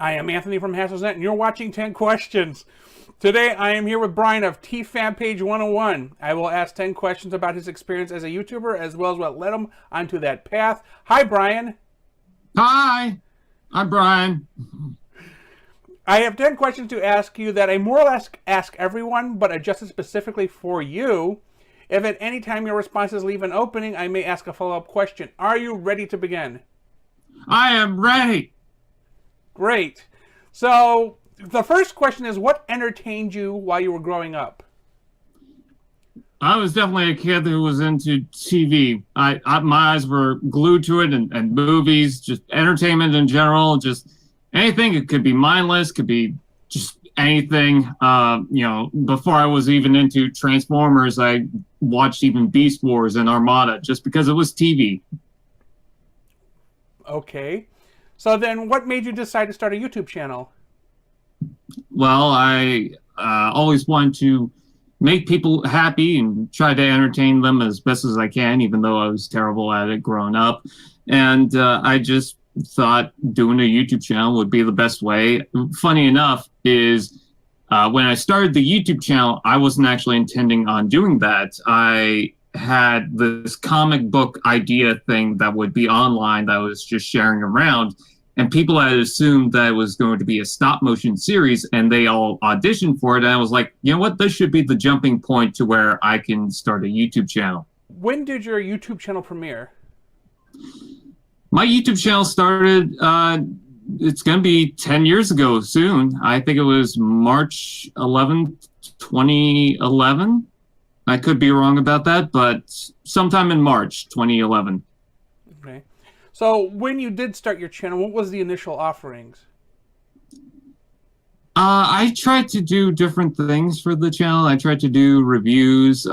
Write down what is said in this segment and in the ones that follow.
I am Anthony from HasselNet, and you're watching 10 Questions. Today, I am here with Brian of TFanPage101. I will ask 10 questions about his experience as a YouTuber, as well as what led him onto that path. Hi, Brian. Hi, I'm Brian. I have 10 questions to ask you that I more or less ask everyone, but adjusted specifically for you. If at any time your responses leave an opening, I may ask a follow-up question. Are you ready to begin? I am ready. Great. So, the first question is, what entertained you while you were growing up? I was definitely a kid who was into TV. My eyes were glued to it, and movies, just entertainment in general, just anything. It could be mindless, could be just anything. Before I was even into Transformers, I watched even Beast Wars and Armada just because it was TV. Okay. So then what made you decide to start a YouTube channel? Well, I always wanted to make people happy and try to entertain them as best as I can, even though I was terrible at it growing up. And I just thought doing a YouTube channel would be the best way. Funny enough is when I started the YouTube channel, I wasn't actually intending on doing that. I had this comic book idea thing that would be online that I was just sharing around, and people had assumed that it was going to be a stop motion series, and they all auditioned for it, and I was like, you know what, this should be the jumping point to where I can start a YouTube channel. When did your YouTube channel premiere? My YouTube channel started, it's going to be 10 years ago soon. I think it was March 11th, 2011. I could be wrong about that, but sometime in March 2011. Okay. So when you did start your channel, what was the initial offerings? I tried to do different things for the channel. I tried to do reviews,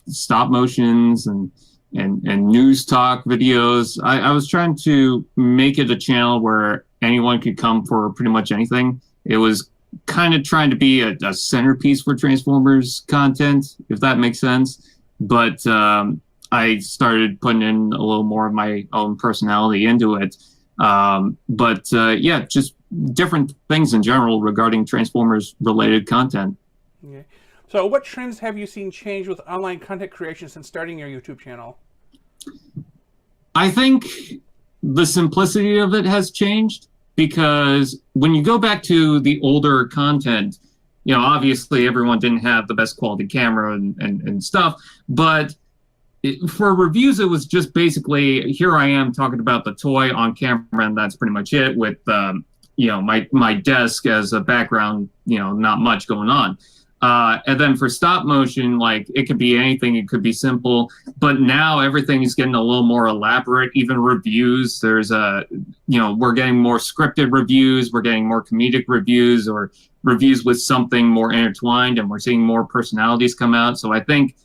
stop motions, and news talk videos. I was trying to make it a channel where anyone could come for pretty much anything. It was kind of trying to be a centerpiece for Transformers content, if that makes sense. But I started putting in a little more of my own personality into it. Just different things in general regarding Transformers related content. Okay. So what trends have you seen change with online content creation since starting your YouTube channel? I think the simplicity of it has changed, because when you go back to the older content, obviously everyone didn't have the best quality camera and stuff, but for reviews, it was just basically, here I am talking about the toy on camera, and that's pretty much it, with my desk as a background, not much going on. And then for stop motion, like, it could be anything, it could be simple, but now everything is getting a little more elaborate. Even reviews, there's we're getting more scripted reviews, we're getting more comedic reviews, or reviews with something more intertwined, and we're seeing more personalities come out. So I think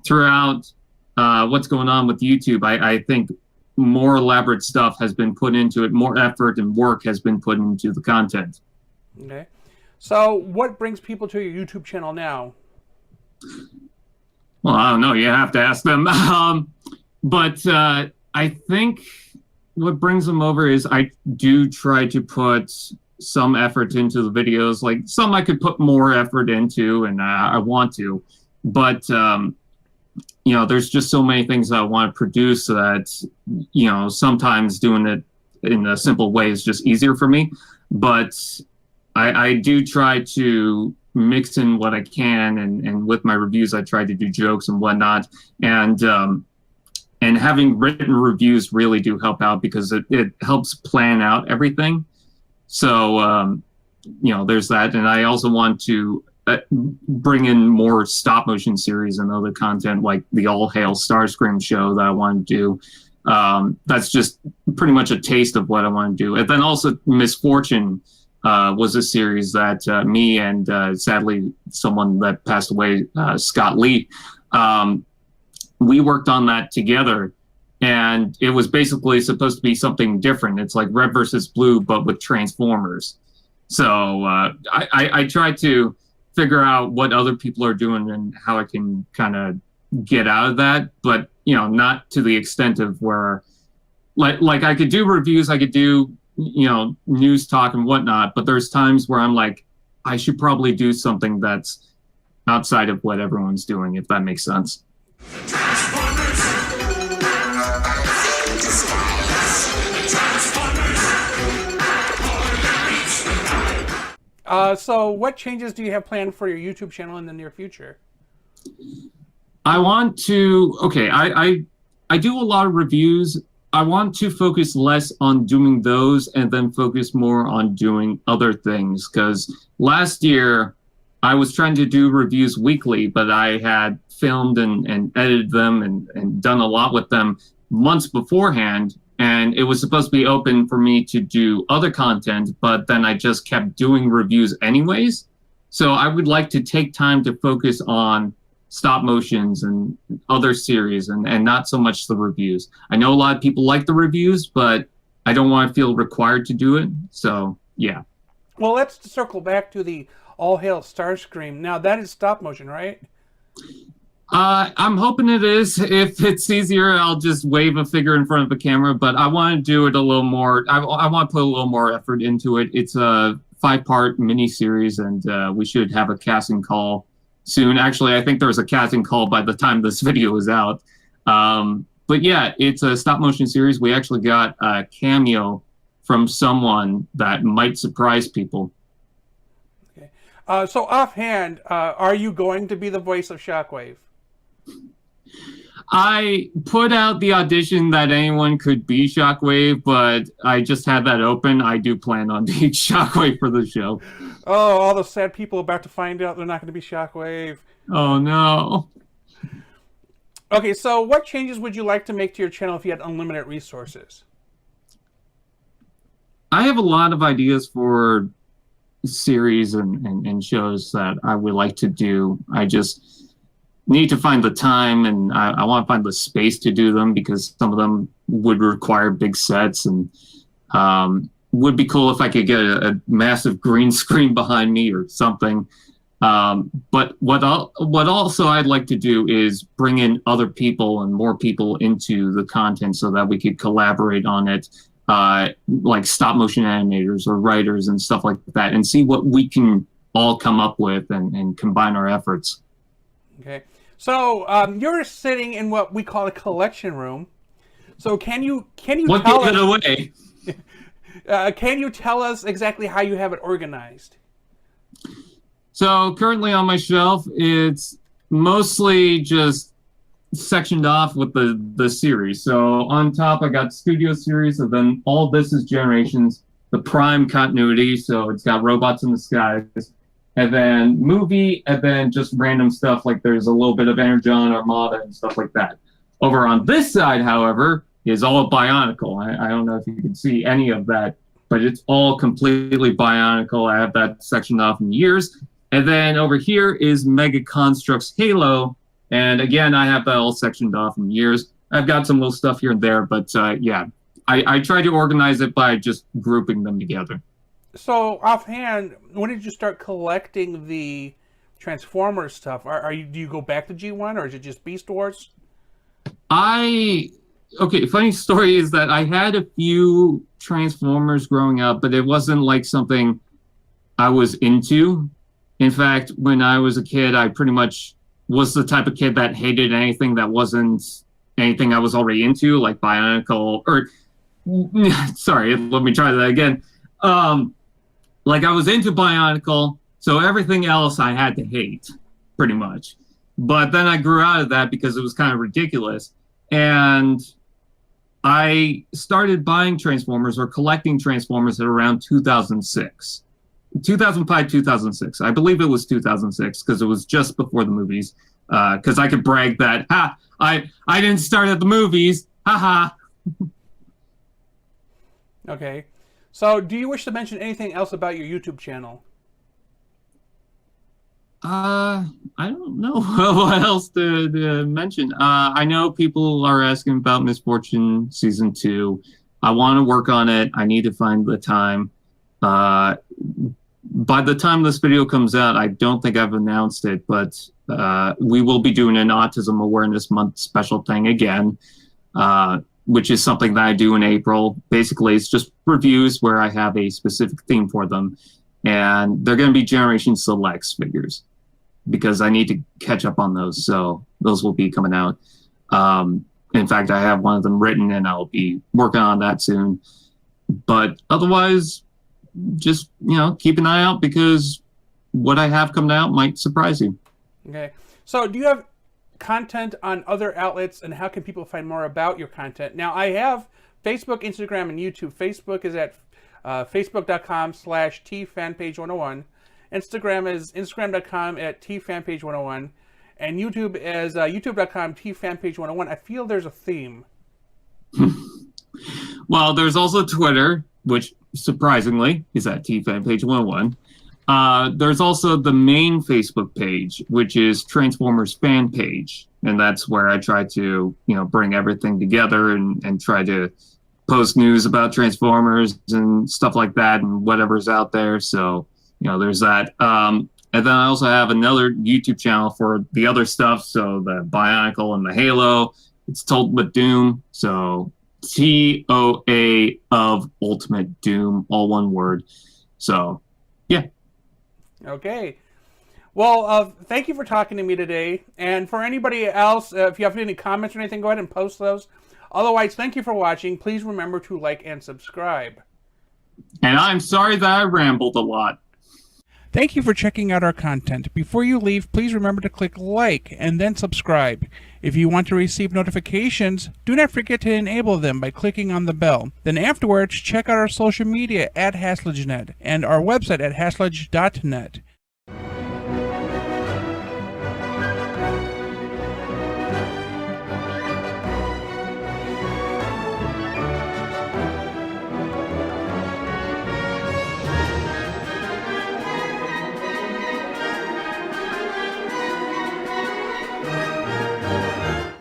throughout what's going on with YouTube, I think more elaborate stuff has been put into it, more effort and work has been put into the content. Okay. So what brings people to your YouTube channel now? Well, I don't know. You have to ask them. But I think what brings them over is I do try to put some effort into the videos. Like, some I could put more effort into, and I want to. But, there's just so many things that I want to produce that, sometimes doing it in a simple way is just easier for me. But I do try to mix in what I can, and with my reviews, I try to do jokes and whatnot. And having written reviews really do help out, because it helps plan out everything. So, there's that. And I also want to bring in more stop motion series and other content, like the All Hail Starscream show that I want to do. That's just pretty much a taste of what I want to do. And then also Misfortune was a series that me and sadly someone that passed away, Scott Lee, we worked on that together, and it was basically supposed to be something different. It's like Red versus Blue, but with Transformers. So I tried to figure out what other people are doing and how I can kind of get out of that, but not to the extent of where, like I could do reviews, I could do news talk and whatnot, but there's times where I'm like, I should probably do something that's outside of what everyone's doing, if that makes sense. So what changes do you have planned for your YouTube channel in the near future? I want to, I do a lot of reviews. I want to focus less on doing those and then focus more on doing other things. Because last year I was trying to do reviews weekly, but I had filmed and edited them and done a lot with them months beforehand. And it was supposed to be open for me to do other content, but then I just kept doing reviews anyways. So I would like to take time to focus on stop motions and other series and not so much the reviews. I know a lot of people like the reviews, but I don't want to feel required to do it. So, yeah. Well, let's circle back to the All Hail Starscream. Now, that is stop motion, right? I'm hoping it is. If it's easier, I'll just wave a figure in front of a camera, but I want to do it a little more. I want to put a little more effort into it. It's a 5-part mini-series, and we should have a casting call soon. Actually, I think there was a casting call by the time this video is out. But yeah, it's a stop-motion series. We actually got a cameo from someone that might surprise people. Okay. So offhand, are you going to be the voice of Shockwave? I put out the audition that anyone could be Shockwave, but I just had that open. I do plan on being Shockwave for the show. Oh, all the sad people about to find out they're not going to be Shockwave. Oh, no. Okay, so what changes would you like to make to your channel if you had unlimited resources? I have a lot of ideas for series and shows that I would like to do. I just need to find the time, and I want to find the space to do them, because some of them would require big sets, and would be cool if I could get a massive green screen behind me or something. But what also I'd like to do is bring in other people and more people into the content so that we could collaborate on it, like stop motion animators or writers and stuff like that, and see what we can all come up with and combine our efforts. Okay, so you're sitting in what we call a collection room. So can you what tell gave it us, away? can you tell us exactly how you have it organized? So currently on my shelf, it's mostly just sectioned off with the series. So on top, I got Studio Series, and then all this is Generations, the Prime continuity. So it's got Robots in the Skies, and then Movie, and then just random stuff, like there's a little bit of Energon, Armada, and stuff like that. Over on this side, however, is all Bionicle. I don't know if you can see any of that, but it's all completely Bionicle. I have that sectioned off in years. And then over here is Mega Construx Halo. And again, I have that all sectioned off in years. I've got some little stuff here and there, but yeah, I try to organize it by just grouping them together. So offhand, when did you start collecting the Transformers stuff? Do you go back to G1, or is it just Beast Wars? Okay, funny story is that I had a few Transformers growing up, but it wasn't like something I was into. In fact, when I was a kid, I pretty much was the type of kid that hated anything that wasn't anything I was already into, like Bionicle, or sorry, let me try that again. Like I was into Bionicle, so everything else I had to hate, pretty much. But then I grew out of that because it was kind of ridiculous. And I started buying Transformers or collecting Transformers at around 2006. 2005, 2006. I believe it was 2006 because it was just before the movies. Because I could brag that, I didn't start at the movies. Haha. Okay. So, do you wish to mention anything else about your YouTube channel? I don't know what else to mention. I know people are asking about Misfortune Season 2. I want to work on it. I need to find the time. By the time this video comes out, I don't think I've announced it, but we will be doing an Autism Awareness Month special thing again. which is something that I do in April. Basically, it's just reviews where I have a specific theme for them. And they're going to be Generation Selects figures because I need to catch up on those. So those will be coming out. In fact, I have one of them written and I'll be working on that soon. But otherwise, just, keep an eye out because what I have coming out might surprise you. Okay. So do you have content on other outlets, and how can people find more about your content? Now, I have Facebook, Instagram, and YouTube. Facebook is at facebook.com/TFanPage101. Instagram is instagram.com at TFanPage101. And YouTube is youtube.com TFanPage101. I feel there's a theme. Well, there's also Twitter, which surprisingly is at TFanPage101. There's also the main Facebook page, which is Transformers fan page. And that's where I try to, bring everything together and try to post news about Transformers and stuff like that and whatever's out there. So, there's that. And then I also have another YouTube channel for the other stuff. So the Bionicle and the Halo. It's Ultimate Doom. So TOA of Ultimate Doom, all one word. So, yeah. Okay. Well, thank you for talking to me today. And for anybody else, if you have any comments or anything, go ahead and post those. Otherwise, thank you for watching. Please remember to like and subscribe. And I'm sorry that I rambled a lot. Thank you for checking out our content. Before you leave, please remember to click like and then subscribe. If you want to receive notifications, do not forget to enable them by clicking on the bell. Then afterwards, check out our social media at HasledgeNet and our website at hasledge.net.